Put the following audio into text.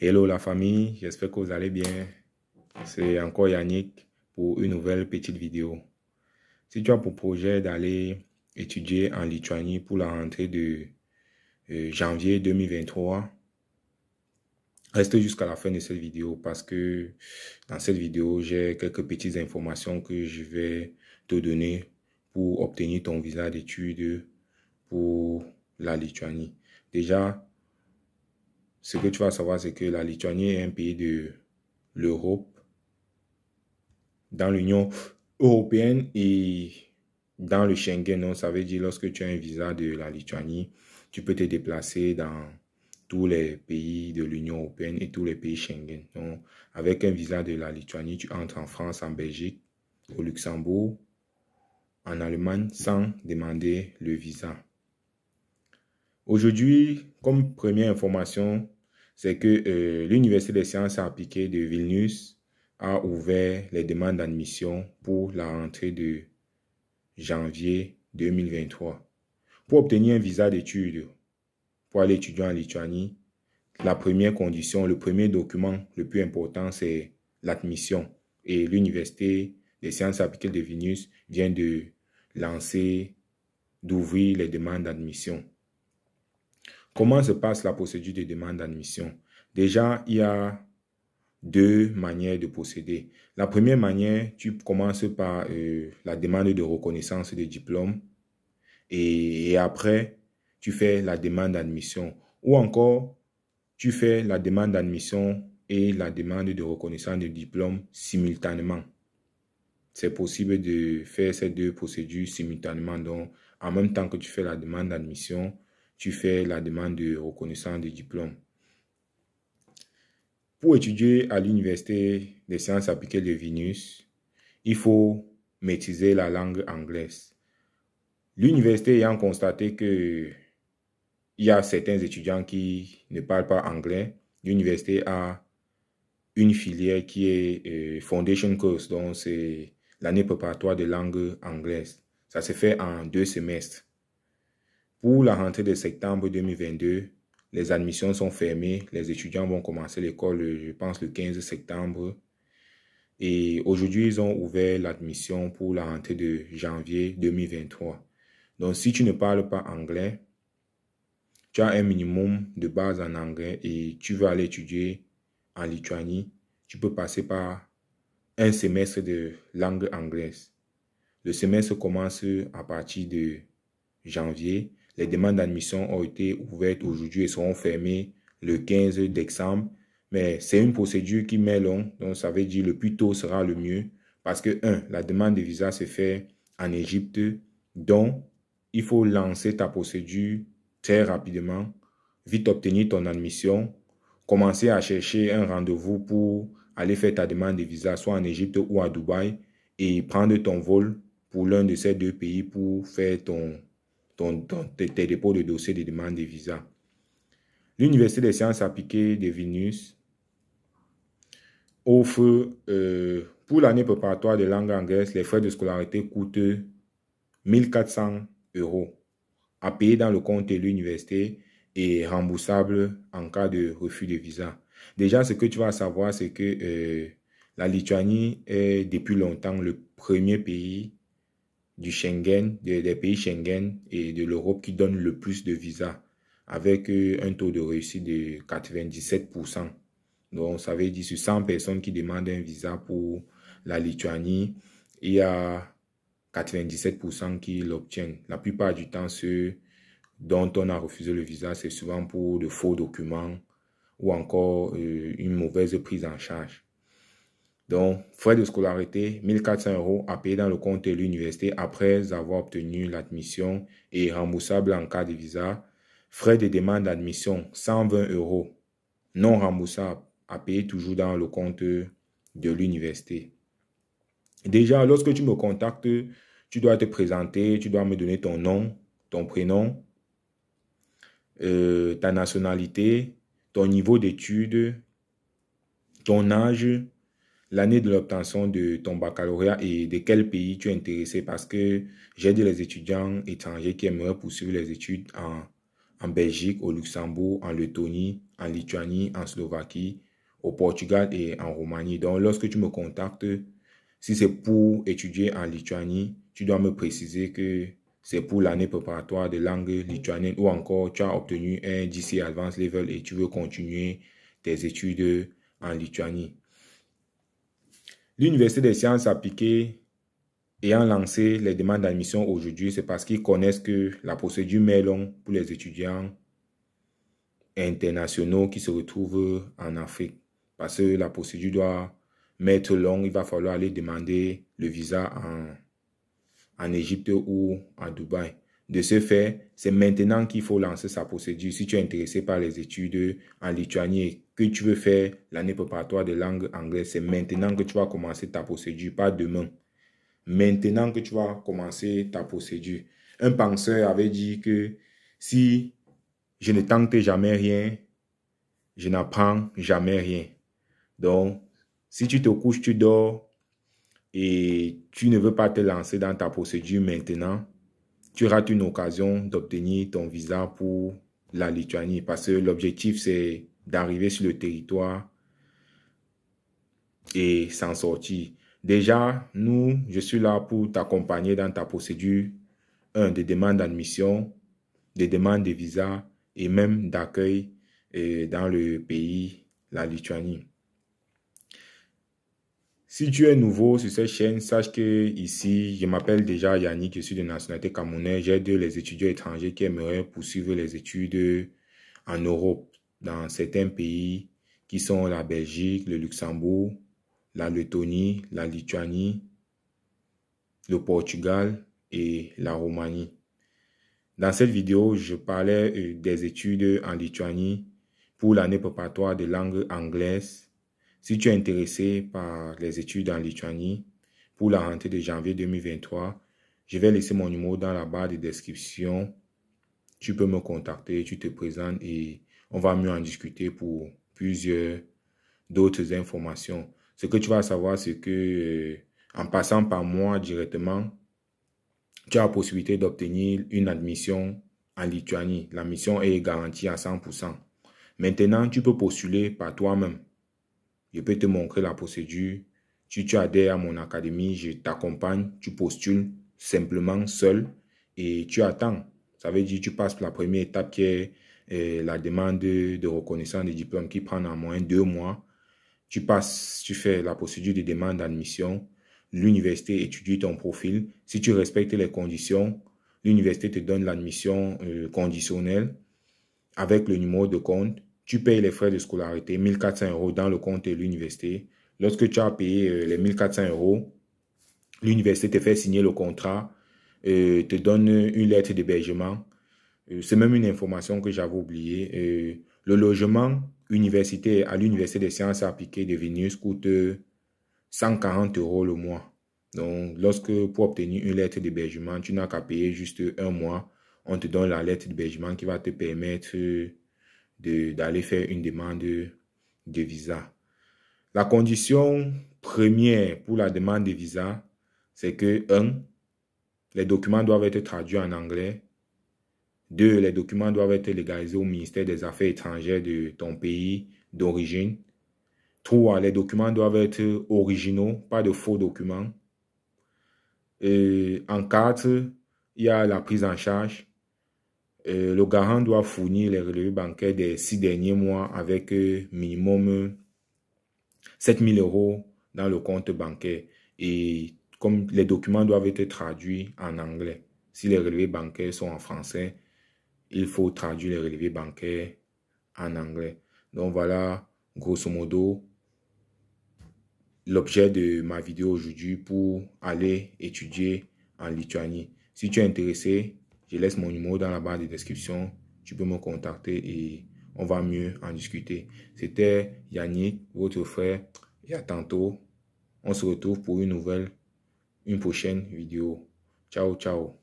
Hello la famille, j'espère que vous allez bien. C'est encore Yannick pour une nouvelle petite vidéo. Si tu as pour projet d'aller étudier en Lituanie pour la rentrée de janvier 2023, reste jusqu'à la fin de cette vidéo parce que dans cette vidéo, j'ai quelques petites informations que je vais te donner pour obtenir ton visa d'études pour la Lituanie. Déjà, ce que tu vas savoir, c'est que la Lituanie est un pays de l'Europe, dans l'Union européenne et dans le Schengen. Donc, ça veut dire lorsque tu as un visa de la Lituanie, tu peux te déplacer dans tous les pays de l'Union européenne et tous les pays Schengen. Donc, avec un visa de la Lituanie, tu entres en France, en Belgique, au Luxembourg, en Allemagne, sans demander le visa. Aujourd'hui, comme première information, c'est que l'Université des sciences appliquées de Vilnius a ouvert les demandes d'admission pour la rentrée de janvier 2023. Pour obtenir un visa d'études pour aller étudier en Lituanie, la première condition, le premier document le plus important, c'est l'admission. Et l'Université des sciences appliquées de Vilnius vient de lancer, d'ouvrir les demandes d'admission. Comment se passe la procédure de demande d'admission? Déjà, il y a deux manières de procéder. La première manière, tu commences par la demande de reconnaissance de diplôme et après, tu fais la demande d'admission. Ou encore, tu fais la demande d'admission et la demande de reconnaissance de diplôme simultanément. C'est possible de faire ces deux procédures simultanément. Donc, en même temps que tu fais la demande d'admission, tu fais la demande de reconnaissance de diplôme. Pour étudier à l'Université des sciences appliquées de Vilnius, il faut maîtriser la langue anglaise. L'université ayant constaté qu'il y a certains étudiants qui ne parlent pas anglais, l'université a une filière qui est Foundation Course, donc c'est l'année préparatoire de langue anglaise. Ça se fait en 2 semestres. Pour la rentrée de septembre 2022, les admissions sont fermées. Les étudiants vont commencer l'école, je pense, le 15 septembre. Et aujourd'hui, ils ont ouvert l'admission pour la rentrée de janvier 2023. Donc, si tu ne parles pas anglais, tu as un minimum de base en anglais et tu veux aller étudier en Lituanie, tu peux passer par un semestre de langue anglaise. Le semestre commence à partir de janvier. Les demandes d'admission ont été ouvertes aujourd'hui et seront fermées le 15 décembre. Mais c'est une procédure qui met long, donc ça veut dire le plus tôt sera le mieux. Parce que, la demande de visa se fait en Égypte, donc il faut lancer ta procédure très rapidement, vite obtenir ton admission, commencer à chercher un rendez-vous pour aller faire ta demande de visa, soit en Égypte ou à Dubaï, et prendre ton vol pour l'un de ces deux pays pour faire tes dépôts de dossier de demande de visa. L'Université des sciences appliquées de Vilnius offre, pour l'année préparatoire de langue anglaise, les frais de scolarité coûtent 1 400 € à payer dans le compte de l'université et remboursable en cas de refus de visa. Déjà, ce que tu vas savoir, c'est que la Lituanie est depuis longtemps le premier pays du Schengen, des pays Schengen et de l'Europe qui donne le plus de visas avec un taux de réussite de 97%. Donc, ça veut dire sur 100 personnes qui demandent un visa pour la Lituanie, il y a 97% qui l'obtiennent. La plupart du temps, ceux dont on a refusé le visa, c'est souvent pour de faux documents ou encore une mauvaise prise en charge. Donc, frais de scolarité, 1 400 € à payer dans le compte de l'université après avoir obtenu l'admission et remboursable en cas de visa. Frais de demande d'admission, 120 € non remboursables à payer toujours dans le compte de l'université. Déjà, lorsque tu me contactes, tu dois te présenter, tu dois me donner ton nom, ton prénom, ta nationalité, ton niveau d'études, ton âge, l'année de l'obtention de ton baccalauréat et de quel pays tu es intéressé parce que j'ai des étudiants étrangers qui aimeraient poursuivre les études en Belgique, au Luxembourg, en Lettonie, en Lituanie, en Slovaquie, au Portugal et en Roumanie. Donc, lorsque tu me contactes, si c'est pour étudier en Lituanie, tu dois me préciser que c'est pour l'année préparatoire de langue lituanienne ou encore tu as obtenu un DC Advanced Level et tu veux continuer tes études en Lituanie. L'Université des sciences appliquées ayant lancé les demandes d'admission aujourd'hui, c'est parce qu'ils connaissent que la procédure met long pour les étudiants internationaux qui se retrouvent en Afrique. Parce que la procédure doit mettre long, il va falloir aller demander le visa en Égypte ou à Dubaï. De ce fait, c'est maintenant qu'il faut lancer sa procédure. Si tu es intéressé par les études en Lituanie et que tu veux faire l'année préparatoire de langue anglaise, c'est maintenant que tu vas commencer ta procédure, pas demain. Maintenant que tu vas commencer ta procédure. Un penseur avait dit que si je ne tente jamais rien, je n'apprends jamais rien. Donc, si tu te couches, tu dors et tu ne veux pas te lancer dans ta procédure maintenant, tu rates une occasion d'obtenir ton visa pour la Lituanie parce que l'objectif, c'est d'arriver sur le territoire et s'en sortir. Déjà, je suis là pour t'accompagner dans ta procédure, des demandes d'admission, des demandes de visa et même d'accueil dans le pays, la Lituanie. Si tu es nouveau sur cette chaîne, sache que ici, je m'appelle déjà Yannick, je suis de nationalité camerounaise. J'aide les étudiants étrangers qui aimeraient poursuivre les études en Europe, dans certains pays qui sont la Belgique, le Luxembourg, la Lettonie, la Lituanie, le Portugal et la Roumanie. Dans cette vidéo, je parlais des études en Lituanie pour l'année préparatoire de langue anglaise. Si tu es intéressé par les études en Lituanie pour la rentrée de janvier 2023, je vais laisser mon numéro dans la barre de description. Tu peux me contacter, tu te présentes et on va mieux en discuter pour plusieurs d'autres informations. Ce que tu vas savoir, c'est que en passant par moi directement, tu as la possibilité d'obtenir une admission en Lituanie. La mission est garantie à 100%. Maintenant, tu peux postuler par toi-même. Je peux te montrer la procédure. Si tu adhères à mon académie, je t'accompagne. Tu postules simplement seul et tu attends. Ça veut dire que tu passes la première étape qui est la demande de reconnaissance des diplômes qui prend en moins 2 mois. Tu fais la procédure de demande d'admission. L'université étudie ton profil. Si tu respectes les conditions, l'université te donne l'admission conditionnelle avec le numéro de compte. Tu payes les frais de scolarité, 1 400 € dans le compte de l'université. Lorsque tu as payé les 1 400 €, l'université te fait signer le contrat, te donne une lettre d'hébergement. C'est même une information que j'avais oubliée. Le logement universitaire à l'Université des sciences appliquées de Vilnius coûte 140 € le mois. Donc, pour obtenir une lettre d'hébergement, tu n'as qu'à payer juste 1 mois. On te donne la lettre d'hébergement qui va te permettre d'aller faire une demande de visa. La condition première pour la demande de visa, c'est que 1. Les documents doivent être traduits en anglais. 2. Les documents doivent être légalisés au ministère des Affaires étrangères de ton pays d'origine. 3. Les documents doivent être originaux, pas de faux documents. En 4, il y a la prise en charge. Le garant doit fournir les relevés bancaires des 6 derniers mois avec minimum 7 000 € dans le compte bancaire. Et comme les documents doivent être traduits en anglais, si les relevés bancaires sont en français, il faut traduire les relevés bancaires en anglais. Donc voilà, grosso modo, l'objet de ma vidéo aujourd'hui pour aller étudier en Lituanie. Si tu es intéressé, je laisse mon numéro dans la barre de description. Tu peux me contacter et on va mieux en discuter. C'était Yannick, votre frère. Et à tantôt. On se retrouve pour une prochaine vidéo. Ciao, ciao.